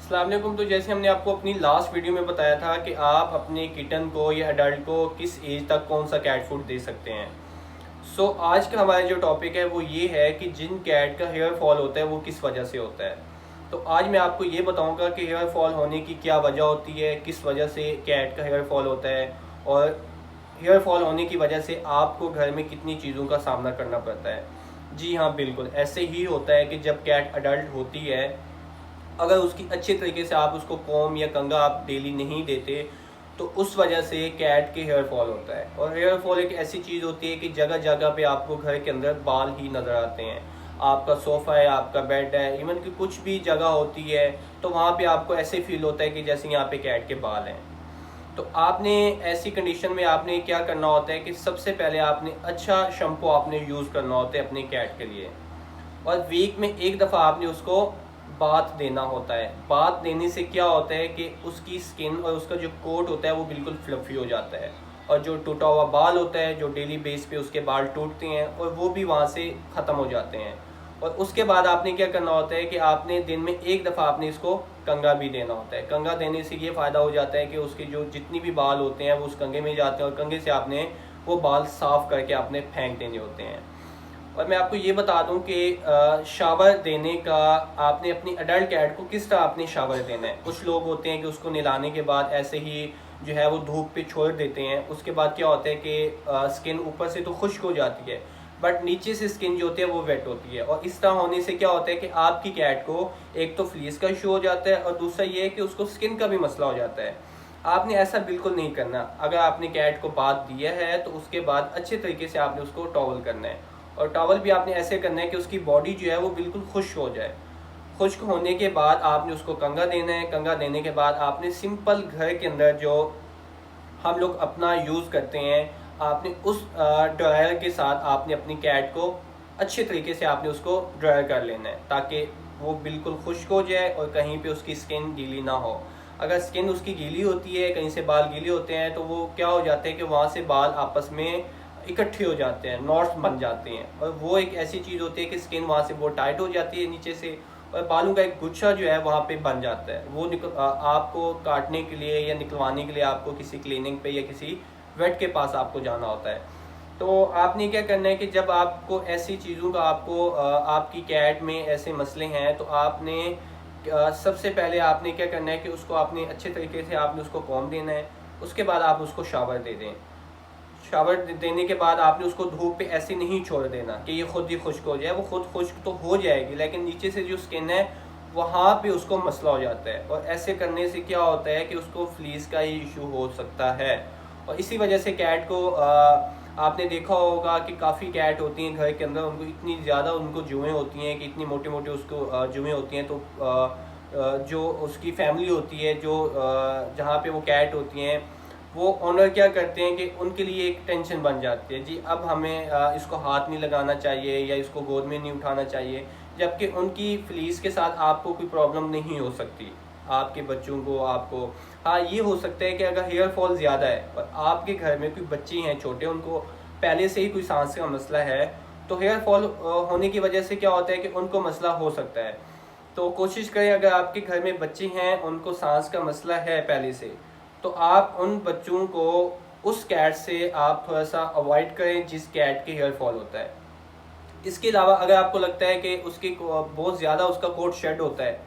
अस्सलाम वालेकुम। तो जैसे हमने आपको अपनी लास्ट वीडियो में बताया था कि आप अपने किटन को या अडल्ट को किस एज तक कौन सा कैट फूड दे सकते हैं। आज का हमारा जो टॉपिक है वो ये है कि जिन कैट का हेयर फॉल होता है वो किस वजह से होता है। तो आज मैं आपको ये बताऊंगा कि हेयर फॉल होने की क्या वजह होती है, किस वजह से कैट का हेयर फॉल होता है, और हेयर फॉल होने की वजह से आपको घर में कितनी चीज़ों का सामना करना पड़ता है। जी हाँ, बिल्कुल ऐसे ही होता है कि जब कैट अडल्ट होती है, अगर उसकी अच्छे तरीके से आप उसको कॉम या कंघा आप डेली नहीं देते तो उस वजह से कैट के हेयर फॉल होता है। और हेयर फॉल एक ऐसी चीज़ होती है कि जगह जगह पे आपको घर के अंदर बाल ही नज़र आते हैं। आपका सोफ़ा है, आपका बेड है, इवन कि कुछ भी जगह होती है तो वहाँ पे आपको ऐसे फील होता है कि जैसे यहाँ पे कैट के बाल हैं। तो आपने ऐसी कंडीशन में आपने क्या करना होता है कि सबसे पहले आपने अच्छा शैम्पू आपने यूज़ करना होता है अपने कैट के लिए। और वीक में एक दफ़ा आपने उसको बाथ देना होता है। बाथ देने से क्या होता है कि उसकी स्किन और उसका जो कोट होता है वो बिल्कुल फ्लफ़ी हो जाता है, और जो टूटा हुआ बाल होता है, जो डेली बेस पे उसके बाल टूटते हैं और वो भी वहाँ से ख़त्म हो जाते हैं। और उसके बाद आपने क्या करना होता है कि आपने दिन में एक दफ़ा आपने इसको कंघा भी देना होता है। कंघा देने से ये फ़ायदा हो जाता है कि उसके जो जितनी भी बाल होते हैं वो उस कंघे में जाते हैं, और कंघे से आपने वो बाल साफ़ करके आपने फेंक देने होते हैं। और मैं आपको ये बता दूं कि शावर देने का आपने अपनी अडल्ट कैट को किस तरह आपने शावर देना है। कुछ लोग होते हैं कि उसको नहलाने के बाद ऐसे ही जो है वो धूप पे छोड़ देते हैं। उसके बाद क्या होता है कि स्किन ऊपर से तो खुश्क हो जाती है, बट नीचे से स्किन जो होती है वो वेट होती है। और इस तरह होने से क्या होता है कि आपकी कैट को एक तो फ्लीस का इशू हो जाता है, और दूसरा ये है कि उसको स्किन का भी मसला हो जाता है। आपने ऐसा बिल्कुल नहीं करना। अगर आपने कैट को बाथ दिया है तो उसके बाद अच्छे तरीके से आपने उसको टॉवल करना है, और टॉवल भी आपने ऐसे करना है कि उसकी बॉडी जो है वो बिल्कुल खुश्क हो जाए। खुश्क होने के बाद आपने उसको कंघा देना है। कंघा देने के बाद आपने सिंपल घर के अंदर जो हम लोग अपना यूज़ करते हैं, आपने उस ड्रायर के साथ आपने अपनी कैट को अच्छे तरीके से आपने उसको ड्रायर कर लेना है, ताकि वो बिल्कुल खुश्क हो जाए और कहीं पे उसकी स्किन गीली ना हो। अगर स्किन उसकी गीली होती है, कहीं से बाल गीले होते हैं, तो वो क्या हो जाते हैं कि वहाँ से बाल आपस में इकट्ठे हो जाते हैं, नॉट्स बन जाते हैं, और वो एक ऐसी चीज़ होती है कि स्किन वहाँ से बहुत टाइट हो जाती है नीचे से, और बालों का एक गुच्छा जो है वहाँ पे बन जाता है। वो आपको काटने के लिए या निकलवाने के लिए आपको किसी क्लिनिक पे या किसी वेट के पास आपको जाना होता है। तो आपने क्या करना है कि जब आपको ऐसी चीज़ों का आपको आपकी कैट में ऐसे मसले हैं, तो आपने सबसे पहले आपने क्या करना है कि उसको आपने अच्छे तरीके से आपने उसको कॉम देना है। उसके बाद आप उसको शावर दे दें। शावर देने के बाद आपने उसको धूप पे ऐसे नहीं छोड़ देना कि ये खुद ही खुश्क हो जाए। वो खुद खुश्क तो हो जाएगी, लेकिन नीचे से जो स्किन है वहाँ पे उसको मसला हो जाता है, और ऐसे करने से क्या होता है कि उसको फ्लीस का ही इशू हो सकता है। और इसी वजह से कैट को आपने देखा होगा कि काफ़ी कैट होती हैं घर के अंदर, उनको इतनी ज़्यादा उनको जुएँ होती हैं कि इतनी मोटी मोटी उसको जुएँ होती हैं। तो जो उसकी फैमिली होती है, जो जहाँ पे वो कैट होती हैं, वो ओनर क्या करते हैं कि उनके लिए एक टेंशन बन जाती है, जी अब हमें इसको हाथ नहीं लगाना चाहिए या इसको गोद में नहीं उठाना चाहिए। जबकि उनकी फ्लीस के साथ आपको कोई प्रॉब्लम नहीं हो सकती, आपके बच्चों को आपको। हाँ, ये हो सकता है कि अगर हेयर फॉल ज़्यादा है और आपके घर में कोई बच्चे हैं छोटे, उनको पहले से ही कोई सांस का मसला है, तो हेयर फॉल होने की वजह से क्या होता है कि उनको मसला हो सकता है। तो कोशिश करें, अगर आपके घर में बच्चे हैं, उनको सांस का मसला है पहले से, तो आप उन बच्चों को उस कैट से आप थोड़ा सा अवॉइड करें जिस कैट के हेयर फॉल होता है। इसके अलावा अगर आपको लगता है कि उसके बहुत ज़्यादा उसका कोट शेड होता है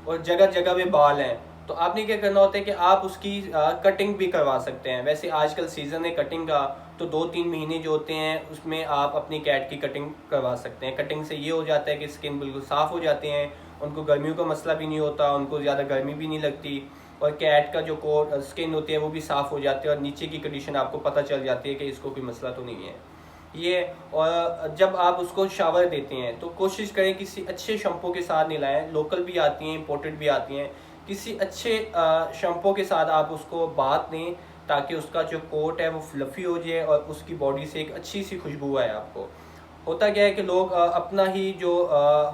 और जगह जगह पे बाल हैं, तो आपने क्या करना होता है कि आप उसकी कटिंग भी करवा सकते हैं। वैसे आजकल सीज़न है कटिंग का, तो 2-3 महीने जो होते हैं उसमें आप अपनी कैट की कटिंग करवा सकते हैं। कटिंग से ये हो जाता है कि स्किन बिल्कुल साफ़ हो जाते हैं, उनको गर्मियों का मसला भी नहीं होता, उनको ज़्यादा गर्मी भी नहीं लगती, और कैट का जो कोट स्किन होती है वो भी साफ़ हो जाती है, और नीचे की कंडीशन आपको पता चल जाती है कि इसको कोई मसला तो नहीं है ये। और जब आप उसको शावर देते हैं तो कोशिश करें किसी अच्छे शैम्पू के साथ नहलाएं। लोकल भी आती हैं, इम्पोर्टेड भी आती हैं। किसी अच्छे शैम्पू के साथ आप उसको बाथ दें, ताकि उसका जो कोट है वो फ्लफ़ी हो जाए और उसकी बॉडी से एक अच्छी सी खुशबू आए आपको। होता क्या है कि लोग अपना ही जो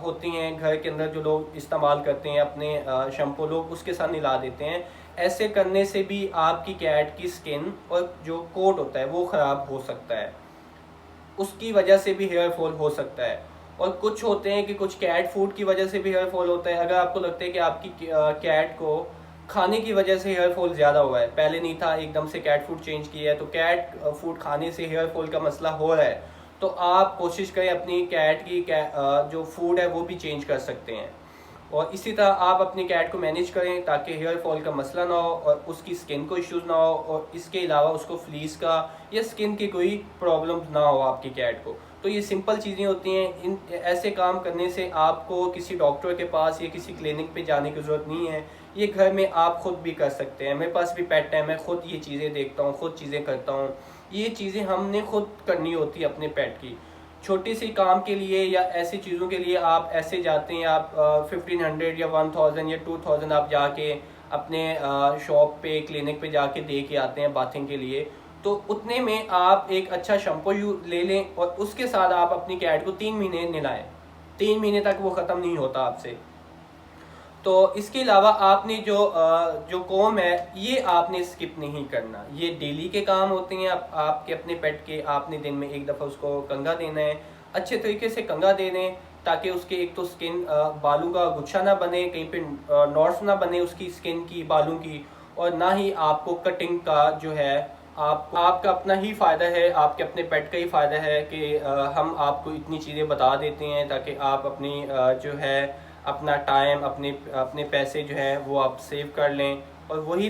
होती हैं घर के अंदर, जो लोग इस्तेमाल करते हैं अपने शैम्पू, लोग उसके साथ मिला देते हैं। ऐसे करने से भी आपकी कैट की स्किन और जो कोट होता है वो ख़राब हो सकता है, उसकी वजह से भी हेयर फॉल हो सकता है। और कुछ होते हैं कि कुछ कैट फूड की वजह से भी हेयर फॉल होता है। अगर आपको लगता है कि आपकी कैट को खाने की वजह से हेयर फॉल ज़्यादा हुआ है, पहले नहीं था, एकदम से कैट फूड चेंज किया है, तो कैट फूड खाने से हेयर फॉल का मसला हो रहा है, तो आप कोशिश करें अपनी कैट की जो फूड है वो भी चेंज कर सकते हैं। और इसी तरह आप अपनी कैट को मैनेज करें ताकि हेयर फॉल का मसला ना हो और उसकी स्किन को इश्यूज़ ना हो, और इसके अलावा उसको फ्लीस का या स्किन की कोई प्रॉब्लम ना हो आपकी कैट को। तो ये सिंपल चीज़ें होती हैं। इन ऐसे काम करने से आपको किसी डॉक्टर के पास या किसी क्लिनिक पे जाने की ज़रूरत नहीं है, ये घर में आप खुद भी कर सकते हैं। मेरे पास भी पेट है, मैं खुद ये चीज़ें देखता हूँ, खुद चीज़ें करता हूँ। ये चीज़ें हमने खुद करनी होती है अपने पेट की। छोटी सी काम के लिए या ऐसी चीज़ों के लिए आप ऐसे जाते हैं, आप 1500 या 1000 या 2000 आप जाके अपने शॉप पे क्लिनिक पे जाके दे के आते हैं बाथिंग के लिए। तो उतने में आप एक अच्छा शैम्पू ले लें और उसके साथ आप अपनी कैट को 3 महीने नहलाएं। 3 महीने तक वो ख़त्म नहीं होता आपसे। तो इसके अलावा आपने जो कॉम है ये आपने स्किप नहीं करना। ये डेली के काम होते हैं आपके अपने पेट के। आपने दिन में एक दफ़ा उसको कंघा देना है, अच्छे तरीके से कंघा दे दें ताकि उसके एक तो स्किन बालों का गुच्छा ना बने, कहीं पे नॉट्स ना बने उसकी स्किन की, बालों की, और ना ही आपको कटिंग का जो है आपका अपना ही फ़ायदा है, आपके अपने पेट का ही फ़ायदा है कि हम आपको इतनी चीज़ें बता देते हैं ताकि आप अपनी जो है अपना टाइम, अपने अपने पैसे जो है वो आप सेव कर लें और वही